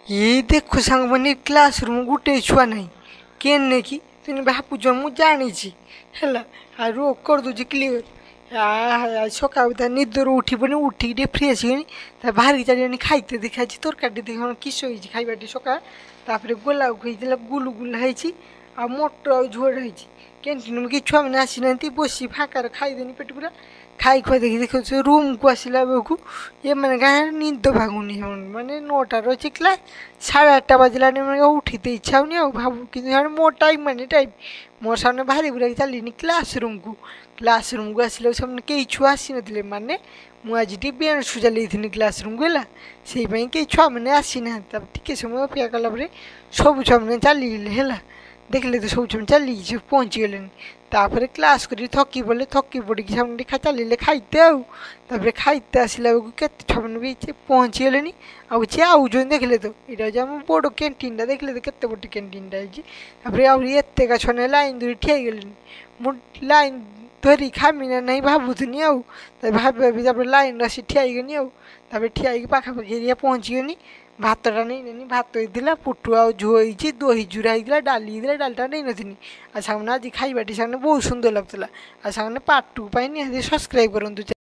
ये देखो सांग मैंने क्लासरूम गोटे छुआ नहीं केने कि तुम भापुज मु जानी है आ रो कर दूची क्लीयर सका निदर उठिबनी उठिक फ्रेश होनी बाहर चली खाइते देखा तरकारी देख किस खाइबा सका गोला गुलु गुला है आ मटर आ झोड़ है कैंटीन में कि छुआ मैंने आसी ना बसी फाकार खाईदेनी पेट पूरा खाई खुआ देखी देख रूम को आसला बेलू ये मैंने गाँव निद भागुनी मानने 9टार अच्छे क्लास 8:30 बजला मैंने उठीते इच्छा होनी भाव कि मो टाइम माने टाइम मोर सामने बाहरी बुला चलनी क्लासरूम को आसला सामने कई छुआ आसी ना माने मुझे टी बेण सुजा लेथि क्लासरूम को है से कई छुआ मैंने आसी ना टे समय अपेक्षा कलापर सब छुआ मैंने चलीगले है देखले तो सब छुआ चली पहुँची गले क्लास कर थकी पड़े थकी पड़ी सामने चलिए खाइते खाइते आसला बेलू के छुआ मैंने भी पहुँची गले आउज देखले तो यहाँ आम बड़ कैंटीन देखले तो केते बड़ कैंटीन एत छुआ लाइन धरी ठिया गले लाइन धरी खामी ना नहीं भावुनी भाभी लाइन आसी ठिया गनी ठिया पाखापाखि एरिया पहुँची गनी भातटा नहीं भात होता पुटु आ झो दही जुरा होता डाली डालटा नहीं नी आज आज खाइबाटी सामने बहुत सुंदर लगता आज पार्ट 2 निहाती सब्सक्राइब करूँ।